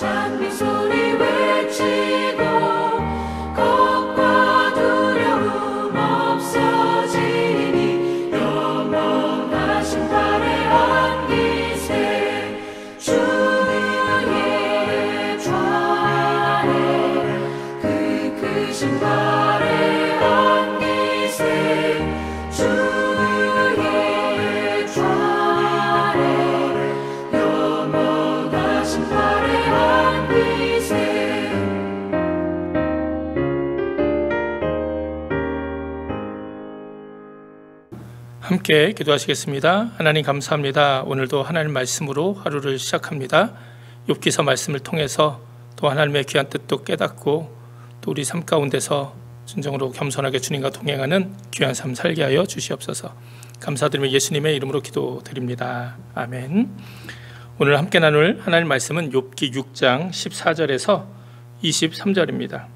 찬미 소리 외치고 겁과 두려움 없어지니 영원하신 발에 안기세 주의 좌에 그 크신 발에 안기세 주의 좌에 영원하신 발에 안기세. 함께 기도하시겠습니다. 하나님 감사합니다. 오늘도 하나님 말씀으로 하루를 시작합니다. 욥기서 말씀을 통해서 또 하나님의 귀한 뜻도 깨닫고 또 우리 삶 가운데서 진정으로 겸손하게 주님과 동행하는 귀한 삶 살게 하여 주시옵소서. 감사드리며 예수님의 이름으로 기도드립니다. 아멘. 오늘 함께 나눌 하나님 말씀은 욥기 6장 14절에서 23절입니다.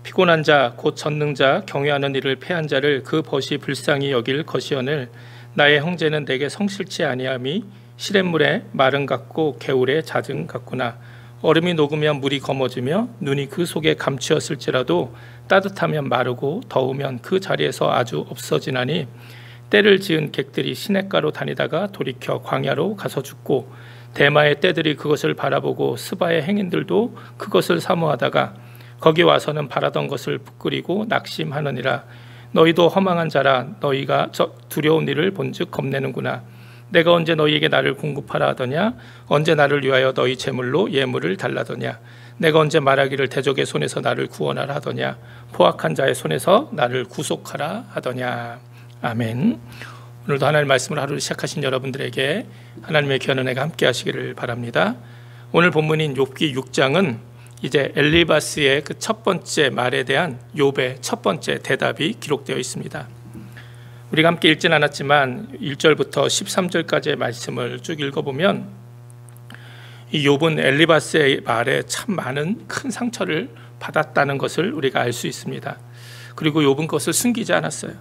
피곤한 자 곧 전능자 경외하는 이를 패한 자를 그 벗이 불쌍히 여길 것이오늘 나의 형제는 내게 성실치 아니함이 시냇물에 마른 같고 개울에 잦은 같구나. 얼음이 녹으면 물이 검어지며 눈이 그 속에 감추었을지라도 따뜻하면 마르고 더우면 그 자리에서 아주 없어지나니 때를 지은 객들이 시냇가로 다니다가 돌이켜 광야로 가서 죽고 대마의 떼들이 그것을 바라보고 스바의 행인들도 그것을 사모하다가 거기 와서는 바라던 것을 부끄리고 낙심하느니라. 너희도 허망한 자라. 너희가 두려운 일을 본즉 겁내는구나. 내가 언제 너희에게 나를 공급하라 하더냐. 언제 나를 위하여 너희 재물로 예물을 달라더냐. 내가 언제 말하기를 대적의 손에서 나를 구원하라 하더냐. 포악한 자의 손에서 나를 구속하라 하더냐. 아멘. 오늘도 하나님의 말씀을 하루를 시작하신 여러분들에게 하나님의 귀한 은혜가 함께 하시기를 바랍니다. 오늘 본문인 욥기 6장은 이제 엘리바스의 그 첫 번째 말에 대한 욥의 첫 번째 대답이 기록되어 있습니다. 우리가 함께 읽진 않았지만 1절부터 13절까지의 말씀을 쭉 읽어보면 이 욥은 엘리바스의 말에 참 많은 큰 상처를 받았다는 것을 우리가 알 수 있습니다. 그리고 욥은 그것을 숨기지 않았어요.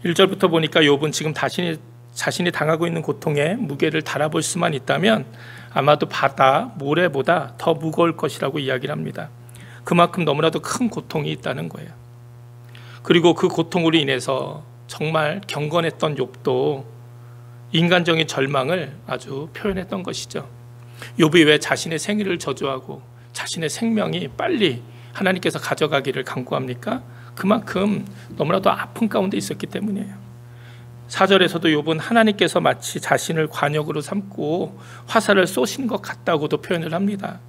1절부터 보니까 욥은 지금 자신이 당하고 있는 고통에 무게를 달아볼 수만 있다면 아마도 바다, 모래보다 더 무거울 것이라고 이야기를 합니다. 그만큼 너무나도 큰 고통이 있다는 거예요. 그리고 그 고통으로 인해서 정말 경건했던 욥도 인간적인 절망을 아주 표현했던 것이죠. 욥이 왜 자신의 생일을 저주하고 자신의 생명이 빨리 하나님께서 가져가기를 간구합니까? 그만큼 너무나도 아픈 가운데 있었기 때문이에요. 4절에서도 욥은 하나님께서 마치 자신을 관역으로 삼고 화살을 쏘신 것 같다고도 표현을 합니다.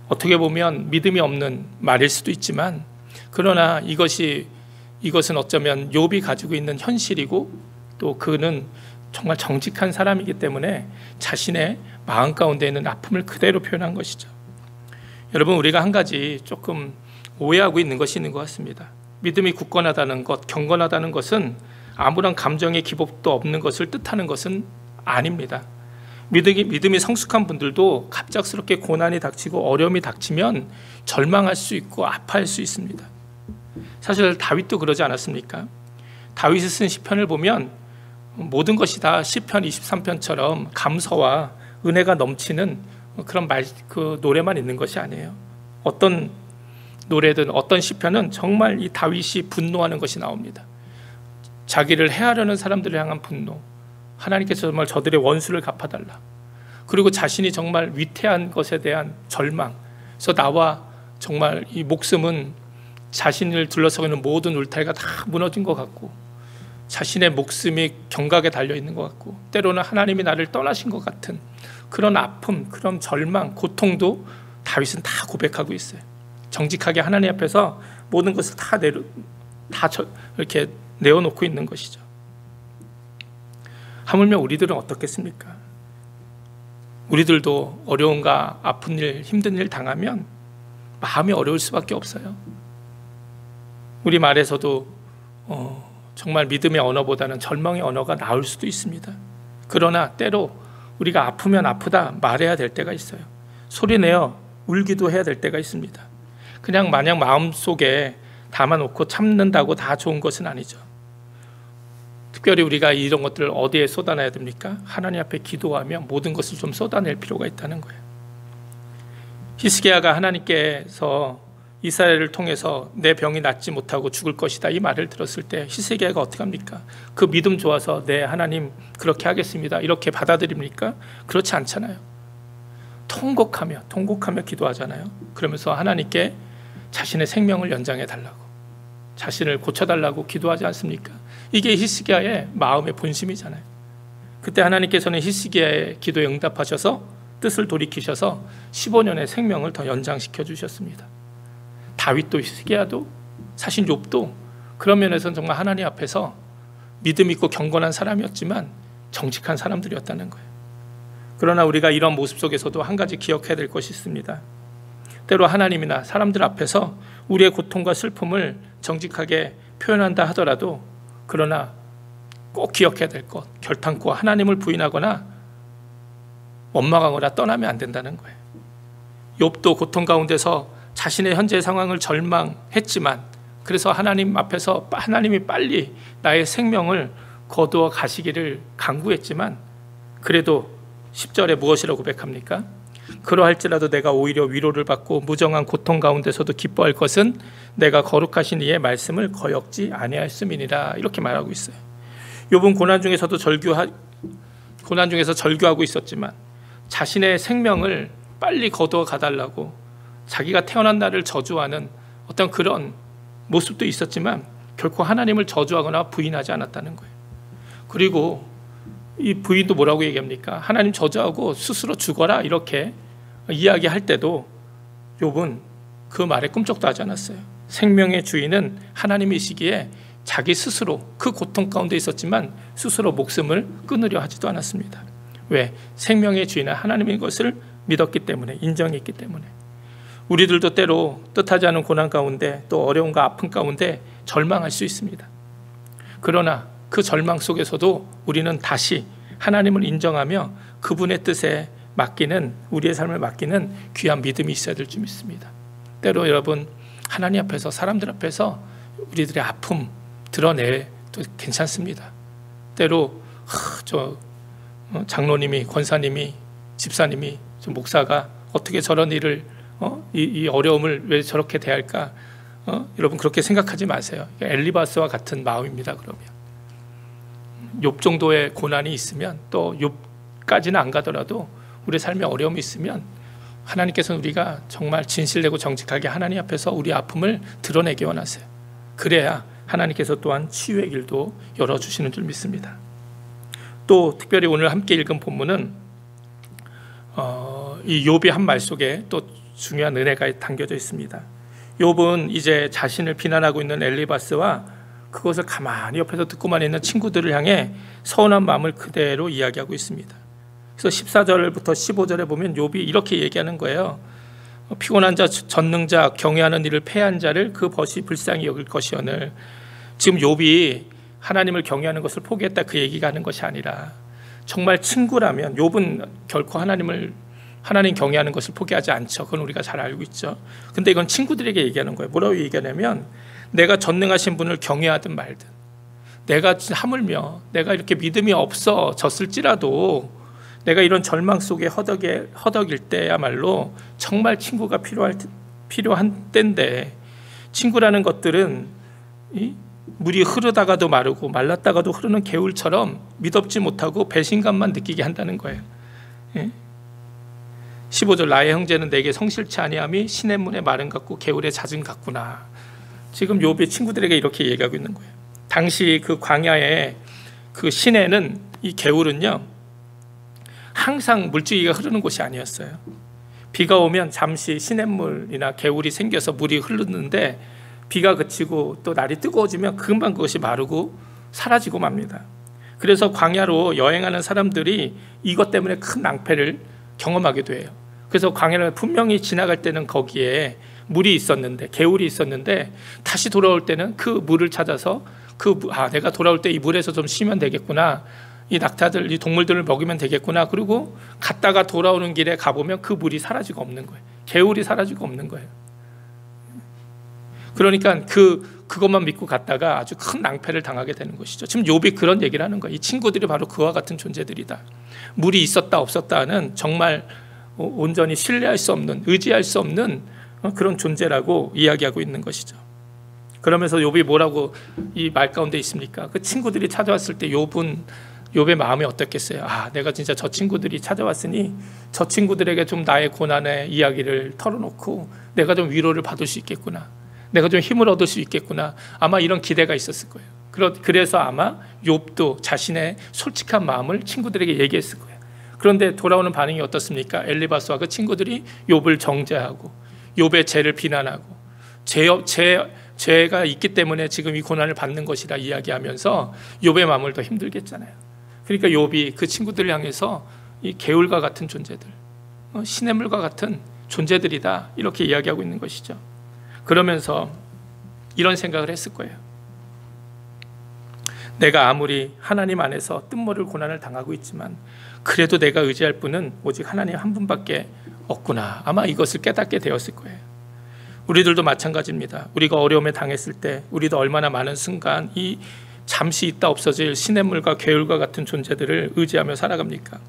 어떻게 보면 믿음이 없는 말일 수도 있지만 그러나 이것은 어쩌면 욥이 가지고 있는 현실이고 또 그는 정말 정직한 사람이기 때문에 자신의 마음 가운데 있는 아픔을 그대로 표현한 것이죠. 여러분, 우리가 한 가지 조금 오해하고 있는 것이 있는 것 같습니다. 믿음이 굳건하다는 것, 경건하다는 것은 아무런 감정의 기복도 없는 것을 뜻하는 것은 아닙니다. 믿음이 성숙한 분들도 갑작스럽게 고난이 닥치고 어려움이 닥치면 절망할 수 있고 아파할 수 있습니다. 사실 다윗도 그러지 않았습니까? 다윗이 쓴 시편을 보면 모든 것이 다 시편 23편처럼 감사와 은혜가 넘치는 그런 그 노래만 있는 것이 아니에요. 어떤 노래든 어떤 시편은 정말 이 다윗이 분노하는 것이 나옵니다. 자기를 해하려는 사람들을 향한 분노, 하나님께서 정말 저들의 원수를 갚아달라. 그리고 자신이 정말 위태한 것에 대한 절망. 그래서 나와 정말 이 목숨은 자신을 둘러싸고 있는 모든 울타리가 다 무너진 것 같고 자신의 목숨이 경각에 달려있는 것 같고 때로는 하나님이 나를 떠나신 것 같은 그런 아픔, 그런 절망, 고통도 다윗은 다 고백하고 있어요. 정직하게 하나님 앞에서 모든 것을 다 이렇게 내어놓고 있는 것이죠. 하물며 우리들은 어떻겠습니까? 우리들도 어려움과 아픈 일, 힘든 일 당하면 마음이 어려울 수밖에 없어요. 우리 말에서도 정말 믿음의 언어보다는 절망의 언어가 나올 수도 있습니다. 그러나 때로 우리가 아프면 아프다 말해야 될 때가 있어요. 소리내어 울기도 해야 될 때가 있습니다. 그냥 마냥 마음속에 담아놓고 참는다고 다 좋은 것은 아니죠. 특별히 우리가 이런 것들을 어디에 쏟아내야 됩니까? 하나님 앞에 기도하며 모든 것을 좀 쏟아낼 필요가 있다는 거예요. 히스기야가 하나님께서 이스라엘을 통해서 내 병이 낫지 못하고 죽을 것이다 이 말을 들었을 때 히스기야가 어떻게 합니까? 그 믿음 좋아서 네 하나님 그렇게 하겠습니다 이렇게 받아들입니까? 그렇지 않잖아요. 통곡하며 기도하잖아요. 그러면서 하나님께 자신의 생명을 연장해 달라고, 자신을 고쳐달라고 기도하지 않습니까? 이게 히스기야의 마음의 본심이잖아요. 그때 하나님께서는 히스기야의 기도에 응답하셔서 뜻을 돌이키셔서 15년의 생명을 더 연장시켜 주셨습니다. 다윗도 히스기야도 사실 욥도 그런 면에서는 정말 하나님 앞에서 믿음 있고 경건한 사람이었지만 정직한 사람들이었다는 거예요. 그러나 우리가 이런 모습 속에서도 한 가지 기억해야 될 것이 있습니다. 때로 하나님이나 사람들 앞에서 우리의 고통과 슬픔을 정직하게 표현한다 하더라도 그러나 꼭 기억해야 될 것, 결단코 하나님을 부인하거나 원망하거나 떠나면 안 된다는 거예요. 욥도 고통 가운데서 자신의 현재 상황을 절망했지만 그래서 하나님 앞에서 하나님이 빨리 나의 생명을 거두어 가시기를 간구했지만 그래도 10절에 무엇이라고 고백합니까? 그러할지라도 내가 오히려 위로를 받고 무정한 고통 가운데서도 기뻐할 것은 내가 거룩하신 이의 말씀을 거역지 아니하였음이니라 이렇게 말하고 있어요. 욥은 고난 중에서 절규하고 있었지만 자신의 생명을 빨리 거두어 가달라고 자기가 태어난 날을 저주하는 어떤 그런 모습도 있었지만 결코 하나님을 저주하거나 부인하지 않았다는 거예요. 그리고 이 부인도 뭐라고 얘기합니까? 하나님 저주하고 스스로 죽어라 이렇게 이야기할 때도 욥은 그 말에 꿈쩍도 하지 않았어요. 생명의 주인은 하나님이시기에 자기 스스로 그 고통 가운데 있었지만 스스로 목숨을 끊으려 하지도 않았습니다. 왜? 생명의 주인은 하나님인 것을 믿었기 때문에, 인정했기 때문에. 우리들도 때로 뜻하지 않은 고난 가운데 또 어려움과 아픔 가운데 절망할 수 있습니다. 그러나 그 절망 속에서도 우리는 다시 하나님을 인정하며 그분의 뜻에 맡기는, 우리의 삶을 맡기는 귀한 믿음이 있어야 될 줄 믿습니다. 때로 여러분 하나님 앞에서, 사람들 앞에서 우리들의 아픔 드러내도 괜찮습니다. 때로 장로님이, 권사님이, 집사님이, 목사가 어떻게 저런 일을 이 어려움을 왜 저렇게 대할까? 여러분 그렇게 생각하지 마세요. 엘리바스와 같은 마음입니다. 그러면 욥 정도의 고난이 있으면, 또 욥까지는 안 가더라도 우리 삶에 어려움이 있으면 하나님께서는 우리가 정말 진실되고 정직하게 하나님 앞에서 우리 아픔을 드러내기 원하세요. 그래야 하나님께서 또한 치유의 길도 열어주시는 줄 믿습니다. 또 특별히 오늘 함께 읽은 본문은 이 욥의 한 말 속에 또 중요한 은혜가 담겨져 있습니다. 욥은 이제 자신을 비난하고 있는 엘리바스와 그것을 가만히 옆에서 듣고만 있는 친구들을 향해 서운한 마음을 그대로 이야기하고 있습니다. 그래서 14절부터 15절에 보면 욥이 이렇게 얘기하는 거예요. 피곤한 자, 전능자, 경외하는 이를 패한 자를 그 벗이 불쌍히 여길 것이오늘. 지금 욥이 하나님을 경외하는 것을 포기했다 그 얘기가 하는 것이 아니라, 정말 친구라면 욥은 결코 하나님 경외하는 것을 포기하지 않죠. 그건 우리가 잘 알고 있죠. 근데 이건 친구들에게 얘기하는 거예요. 뭐라고 얘기하냐면, 내가 전능하신 분을 경외하든 말든, 내가 하물며 내가 이렇게 믿음이 없어졌을지라도 내가 이런 절망 속에 허덕일 때야말로 정말 친구가 필요한 때인데, 친구라는 것들은 물이 흐르다가도 마르고 말랐다가도 흐르는 개울처럼 믿업지 못하고 배신감만 느끼게 한다는 거예요. 15절, 나의 형제는 내게 성실치 아니함이 시냇물의 마름 같고 개울의 잦음 같구나. 지금 욥의 친구들에게 이렇게 얘기하고 있는 거예요. 당시 그 광야의 그 시내는, 이 개울은요 항상 물줄기가 흐르는 곳이 아니었어요. 비가 오면 잠시 시냇물이나 개울이 생겨서 물이 흐르는데 비가 그치고 또 날이 뜨거워지면 금방 그것이 마르고 사라지고 맙니다. 그래서 광야로 여행하는 사람들이 이것 때문에 큰 낭패를 경험하게 돼요. 그래서 광야를 분명히 지나갈 때는 거기에 물이 있었는데, 개울이 있었는데, 다시 돌아올 때는 그 물을 찾아서 내가 돌아올 때 이 물에서 좀 쉬면 되겠구나, 이 낙타들, 이 동물들을 먹이면 되겠구나, 그리고 갔다가 돌아오는 길에 가보면 그 물이 사라지고 없는 거예요. 개울이 사라지고 없는 거예요. 그러니까 그것만 믿고 갔다가 아주 큰 낭패를 당하게 되는 것이죠. 지금 욥이 그런 얘기를 하는 거예요. 이 친구들이 바로 그와 같은 존재들이다. 물이 있었다 없었다는 정말 온전히 신뢰할 수 없는, 의지할 수 없는 그런 존재라고 이야기하고 있는 것이죠. 그러면서 욥이 뭐라고 이 말 가운데 있습니까? 그 친구들이 찾아왔을 때 욥의 마음이 어떻겠어요? 내가 진짜 저 친구들이 찾아왔으니 저 친구들에게 좀 나의 고난의 이야기를 털어놓고 내가 좀 위로를 받을 수 있겠구나, 내가 좀 힘을 얻을 수 있겠구나, 아마 이런 기대가 있었을 거예요. 그래서 아마 욥도 자신의 솔직한 마음을 친구들에게 얘기했을 거예요. 그런데 돌아오는 반응이 어떻습니까? 엘리바스와 그 친구들이 욥을 정죄하고 욥의 죄를 비난하고 죄가 있기 때문에 지금 이 고난을 받는 것이다 이야기하면서 욥의 마음을 더 힘들게 했잖아요. 그러니까 욥이 그 친구들을 향해서 이 개울과 같은 존재들, 시냇물과 같은 존재들이다 이렇게 이야기하고 있는 것이죠. 그러면서 이런 생각을 했을 거예요. 내가 아무리 하나님 안에서 뜬모를 고난을 당하고 있지만 그래도 내가 의지할 분은 오직 하나님 한 분밖에 없구나. 아마 이것을 깨닫게 되었을 거예요. 우리들도 마찬가지입니다. 우리가 어려움에 당했을 때 우리도 얼마나 많은 순간 이 잠시 있다 없어질 시냇물과 개울과 같은 존재들을 의지하며 살아갑니까?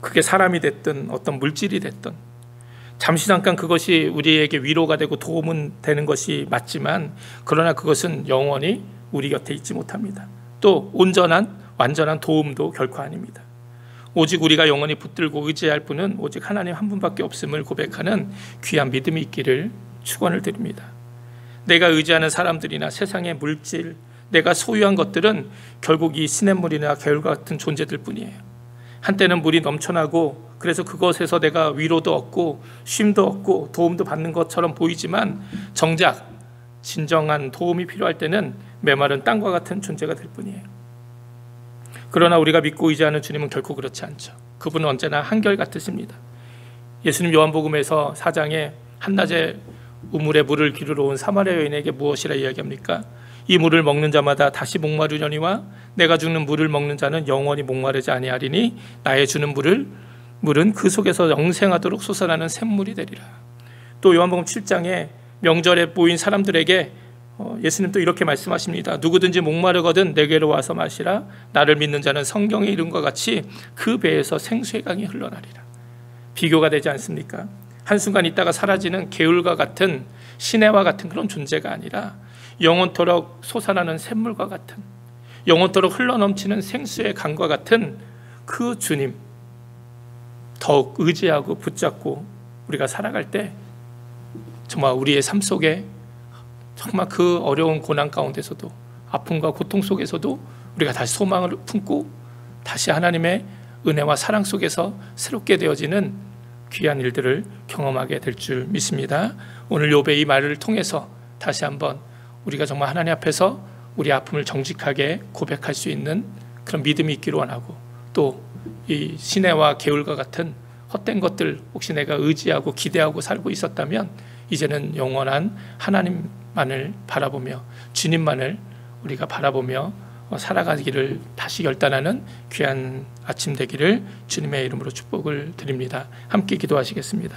그게 사람이 됐든 어떤 물질이 됐든 잠시 잠깐 그것이 우리에게 위로가 되고 도움은 되는 것이 맞지만 그러나 그것은 영원히 우리 곁에 있지 못합니다. 또 온전한 완전한 도움도 결코 아닙니다. 오직 우리가 영원히 붙들고 의지할 분은 오직 하나님 한 분밖에 없음을 고백하는 귀한 믿음이 있기를 축원을 드립니다. 내가 의지하는 사람들이나 세상의 물질, 내가 소유한 것들은 결국 이 시냇물이나 개울 같은 존재들 뿐이에요. 한때는 물이 넘쳐나고 그래서 그것에서 내가 위로도 얻고 쉼도 얻고 도움도 받는 것처럼 보이지만 정작 진정한 도움이 필요할 때는 메마른 땅과 같은 존재가 될 뿐이에요. 그러나 우리가 믿고 의지하는 주님은 결코 그렇지 않죠. 그분은 언제나 한결같으십니다. 예수님 요한복음에서 4장에 한낮에 우물에 물을 기르러 온 사마리아 여인에게 무엇이라 이야기합니까? 이 물을 먹는 자마다 다시 목마르려니와 내가 주는 물을 먹는 자는 영원히 목마르지 아니하리니 나의 주는 물은 그 속에서 영생하도록 솟아나는 샘물이 되리라. 또 요한복음 7장에 명절에 모인 사람들에게 예수님 또 이렇게 말씀하십니다. 누구든지 목마르거든 내게로 와서 마시라. 나를 믿는 자는 성경의 이름과 같이 그 배에서 생수의 강이 흘러나리라. 비교가 되지 않습니까? 한순간 있다가 사라지는 개울과 같은 시내와 같은 그런 존재가 아니라 영원토록 솟아나는 샘물과 같은, 영원토록 흘러넘치는 생수의 강과 같은 그 주님 더욱 의지하고 붙잡고 우리가 살아갈 때 정말 우리의 삶 속에 정말 그 어려운 고난 가운데서도 아픔과 고통 속에서도 우리가 다시 소망을 품고 다시 하나님의 은혜와 사랑 속에서 새롭게 되어지는 귀한 일들을 경험하게 될 줄 믿습니다. 오늘 욥의 이 말을 통해서 다시 한번 우리가 정말 하나님 앞에서 우리 아픔을 정직하게 고백할 수 있는 그런 믿음이 있기를 원하고 또 이 시내와 개울과 같은 헛된 것들 혹시 내가 의지하고 기대하고 살고 있었다면 이제는 영원한 하나님만을 바라보며 주님만을 우리가 바라보며 살아가기를 다시 결단하는 귀한 아침 되기를 주님의 이름으로 축복을 드립니다. 함께 기도하시겠습니다.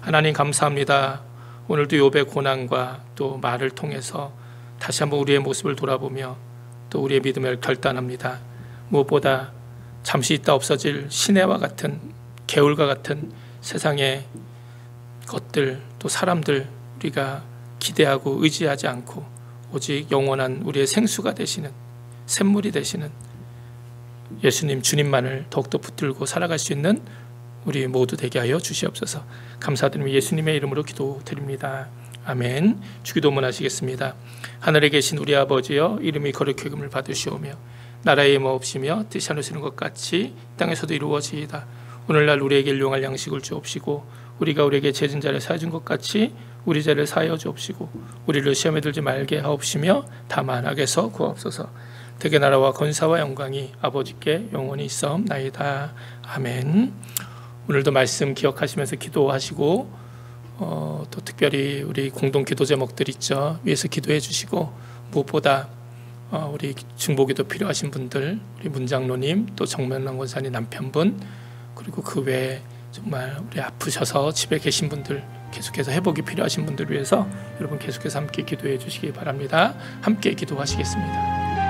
하나님 감사합니다. 오늘도 욥의 고난과 또 말을 통해서 다시 한번 우리의 모습을 돌아보며 또 우리의 믿음을 결단합니다. 무엇보다 잠시 있다 없어질 시내와 같은 개울과 같은 세상의 것들 또 사람들 우리가 기대하고 의지하지 않고 오직 영원한 우리의 생수가 되시는 샘물이 되시는 예수님 주님만을 더욱더 붙들고 살아갈 수 있는 우리 모두 되게 하여 주시옵소서. 감사드리며 예수님의 이름으로 기도드립니다. 아멘. 주기도문 하시겠습니다. 하늘에 계신 우리 아버지여 이름이 거룩히 여김을 받으시오며 나라의 임하옵시며 뜻이 하늘에서 것 같이 땅에서도 이루어지이다. 오늘날 우리에게 일용할 양식을 주옵시고 우리가 우리에게 죄진 자를 사해 준 것 같이 우리 죄를 사하여 주옵시고 우리를 시험에 들지 말게 하옵시며 다만 악에서 구하옵소서. 대개 나라와 권사와 영광이 아버지께 영원히 있사옵나이다. 아멘. 오늘도 말씀 기억하시면서 기도하시고 또 특별히 우리 공동 기도 제목들 있죠. 위에서 기도해 주시고 무엇보다 우리 중보기도 필요하신 분들 우리 문장로님 또 정면남 권사님 남편분 그리고 그 외에 정말 우리 아프셔서 집에 계신 분들 계속해서 회복이 필요하신 분들 위해서 여러분 계속해서 함께 기도해 주시기 바랍니다. 함께 기도하시겠습니다.